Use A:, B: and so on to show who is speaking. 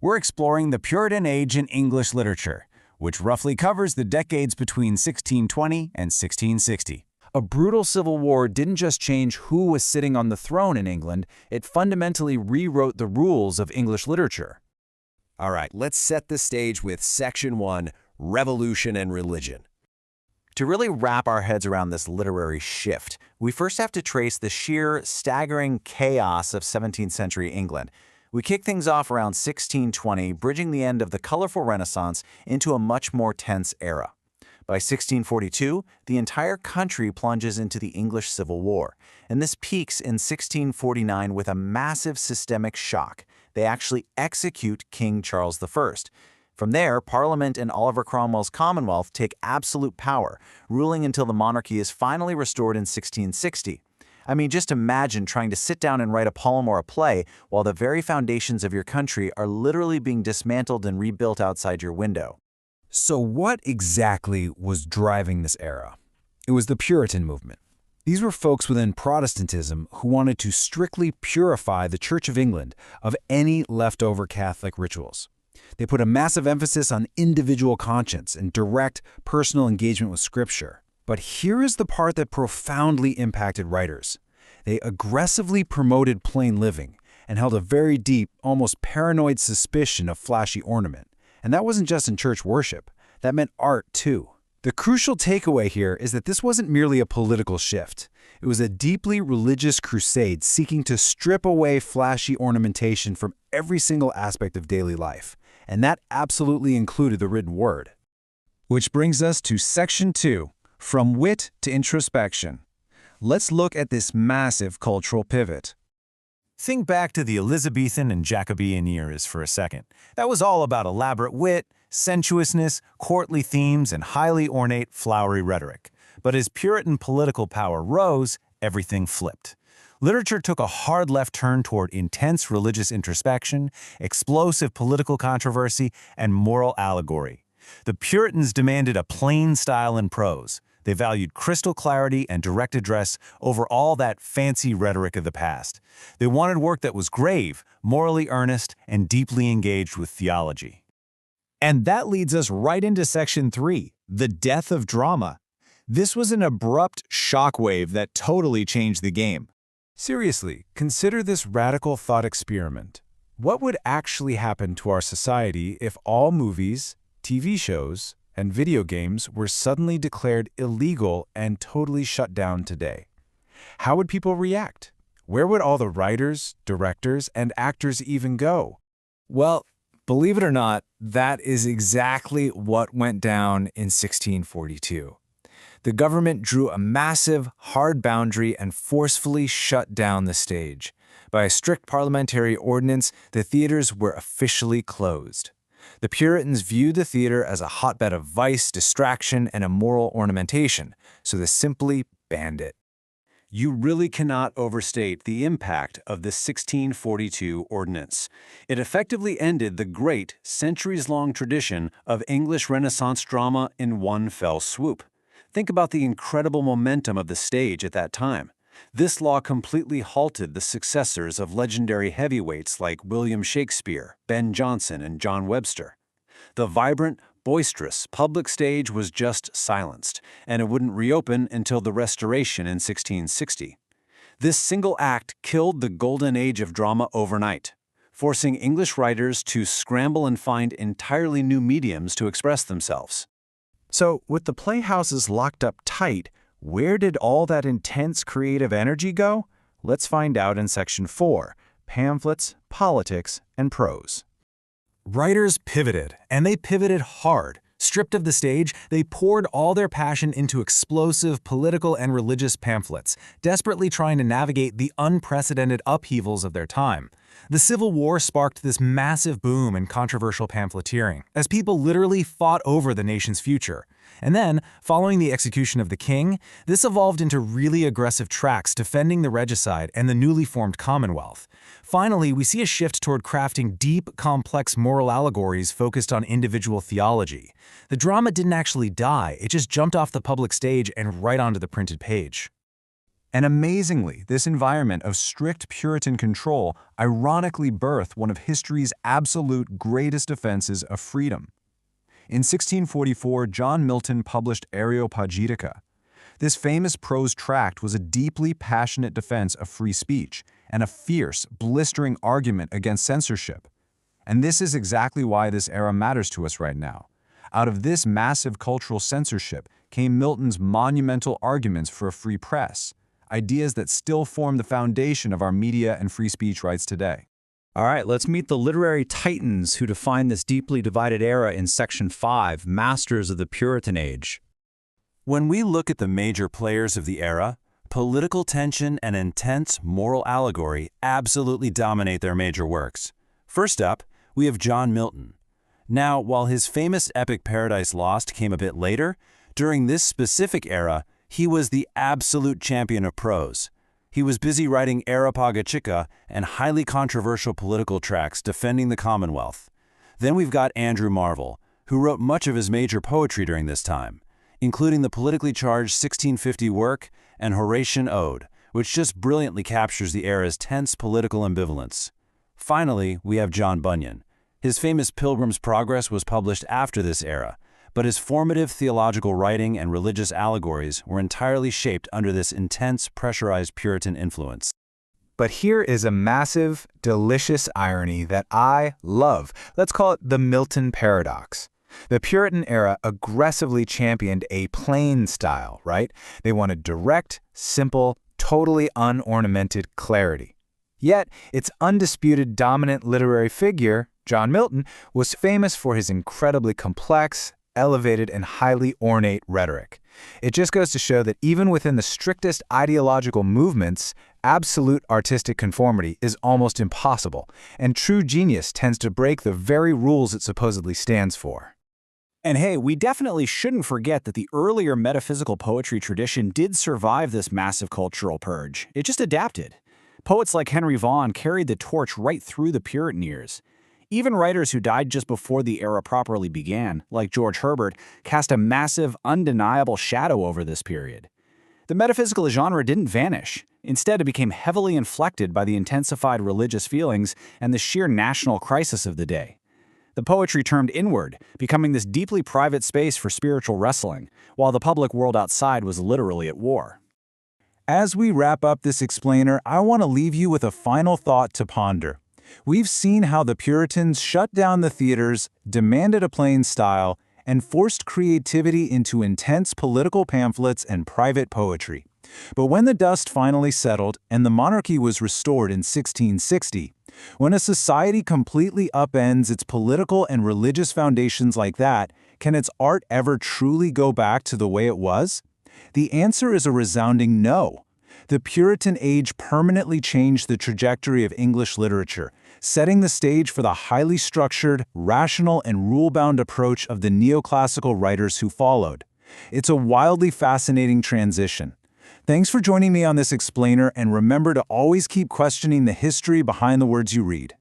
A: we're exploring the Puritan age in English literature, which roughly covers the decades between 1620 and 1660.
B: A brutal civil war didn't just change who was sitting on the throne in England, it fundamentally rewrote the rules of English literature.
C: All right, let's set the stage with Section 1, Revolution and Religion.
B: To really wrap our heads around this literary shift, we first have to trace the sheer, staggering chaos of 17th century England. We kick things off around 1620, bridging the end of the colorful Renaissance into a much more tense era. By 1642, the entire country plunges into the English Civil War, and this peaks in 1649 with a massive systemic shock. They actually execute King Charles I. From there, Parliament and Oliver Cromwell's Commonwealth take absolute power, ruling until the monarchy is finally restored in 1660. I mean, just imagine trying to sit down and write a poem or a play while the very foundations of your country are literally being dismantled and rebuilt outside your window.
A: So what exactly was driving this era? It was the Puritan movement. These were folks within Protestantism who wanted to strictly purify the Church of England of any leftover Catholic rituals. They put a massive emphasis on individual conscience and direct personal engagement with Scripture. But here is the part that profoundly impacted writers. They aggressively promoted plain living and held a very deep, almost paranoid suspicion of flashy ornament. And that wasn't just in church worship. That meant art, too. The crucial takeaway here is that this wasn't merely a political shift. It was a deeply religious crusade seeking to strip away flashy ornamentation from every single aspect of daily life. And that absolutely included the written word. Which brings us to Section 2, From Wit to Introspection. Let's look at this massive cultural pivot.
D: Think back to the Elizabethan and Jacobean eras for a second. That was all about elaborate wit, sensuousness, courtly themes, and highly ornate, flowery rhetoric. But as Puritan political power rose, everything flipped. Literature took a hard left turn toward intense religious introspection, explosive political controversy, and moral allegory. The Puritans demanded a plain style in prose. They valued crystal clarity and direct address over all that fancy rhetoric of the past. They wanted work that was grave, morally earnest, and deeply engaged with theology.
E: And that leads us right into Section 3, the death of drama. This was an abrupt shockwave that totally changed the game.
A: Seriously, consider this radical thought experiment. What would actually happen to our society if all movies, TV shows, and video games were suddenly declared illegal and totally shut down today? How would people react? Where would all the writers, directors, and actors even go?
E: Well, believe it or not, that is exactly what went down in 1642. The government drew a massive, hard boundary and forcefully shut down the stage. By a strict parliamentary ordinance, the theaters were officially closed. The Puritans viewed the theater as a hotbed of vice, distraction, and immoral ornamentation, so they simply banned it.
C: You really cannot overstate the impact of the 1642 ordinance. It effectively ended the great, centuries-long tradition of English Renaissance drama in one fell swoop. Think about the incredible momentum of the stage at that time. This law completely halted the successors of legendary heavyweights like William Shakespeare, Ben Jonson, and John Webster. The vibrant, boisterous public stage was just silenced, and it wouldn't reopen until the Restoration in 1660. This single act killed the golden age of drama overnight, forcing English writers to scramble and find entirely new mediums to express themselves.
B: So, with the playhouses locked up tight, where did all that intense creative energy go? Let's find out in Section 4, Pamphlets, Politics, and Prose.
D: Writers pivoted, and they pivoted hard. Stripped of the stage, they poured all their passion into explosive political and religious pamphlets, desperately trying to navigate the unprecedented upheavals of their time. The Civil War sparked this massive boom in controversial pamphleteering, as people literally fought over the nation's future. And then, following the execution of the king, this evolved into really aggressive tracts defending the regicide and the newly formed Commonwealth. Finally, we see a shift toward crafting deep, complex moral allegories focused on individual theology. The drama didn't actually die, it just jumped off the public stage and right onto the printed page.
A: And amazingly, this environment of strict Puritan control ironically birthed one of history's absolute greatest offenses of freedom. In 1644, John Milton published Areopagitica. This famous prose tract was a deeply passionate defense of free speech and a fierce, blistering argument against censorship. And this is exactly why this era matters to us right now. Out of this massive cultural censorship came Milton's monumental arguments for a free press, ideas that still form the foundation of our media and free speech rights today.
D: All right, let's meet the literary titans who define this deeply divided era in Section 5, Masters of the Puritan Age. When we look at the major players of the era, political tension and intense moral allegory absolutely dominate their major works. First up, we have John Milton. Now, while his famous epic Paradise Lost came a bit later, during this specific era, he was the absolute champion of prose. He was busy writing Areopagitica and highly controversial political tracts defending the Commonwealth. Then we've got Andrew Marvell, who wrote much of his major poetry during this time, including the politically charged 1650 work and Horatian Ode, which just brilliantly captures the era's tense political ambivalence. Finally, we have John Bunyan. His famous Pilgrim's Progress was published after this era, but his formative theological writing and religious allegories were entirely shaped under this intense, pressurized Puritan influence.
E: But here is a massive, delicious irony that I love. Let's call it the Milton paradox. The Puritan era aggressively championed a plain style, right? They wanted direct, simple, totally unornamented clarity. Yet, its undisputed dominant literary figure, John Milton, was famous for his incredibly complex, elevated, and highly ornate rhetoric. It just goes to show that even within the strictest ideological movements, absolute artistic conformity is almost impossible, and true genius tends to break the very rules it supposedly stands for.
B: And hey, we definitely shouldn't forget that the earlier metaphysical poetry tradition did survive this massive cultural purge. It just adapted. Poets like Henry Vaughan carried the torch right through the Puritan years. Even writers who died just before the era properly began, like George Herbert, cast a massive, undeniable shadow over this period. The metaphysical genre didn't vanish. Instead, it became heavily inflected by the intensified religious feelings and the sheer national crisis of the day. The poetry turned inward, becoming this deeply private space for spiritual wrestling, while the public world outside was literally at war.
A: As we wrap up this explainer, I want to leave you with a final thought to ponder. We've seen how the Puritans shut down the theaters, demanded a plain style, and forced creativity into intense political pamphlets and private poetry. But when the dust finally settled and the monarchy was restored in 1660, when a society completely upends its political and religious foundations like that, can its art ever truly go back to the way it was? The answer is a resounding no. The Puritan age permanently changed the trajectory of English literature, setting the stage for the highly structured, rational, and rule-bound approach of the neoclassical writers who followed. It's a wildly fascinating transition. Thanks for joining me on this explainer, and remember to always keep questioning the history behind the words you read.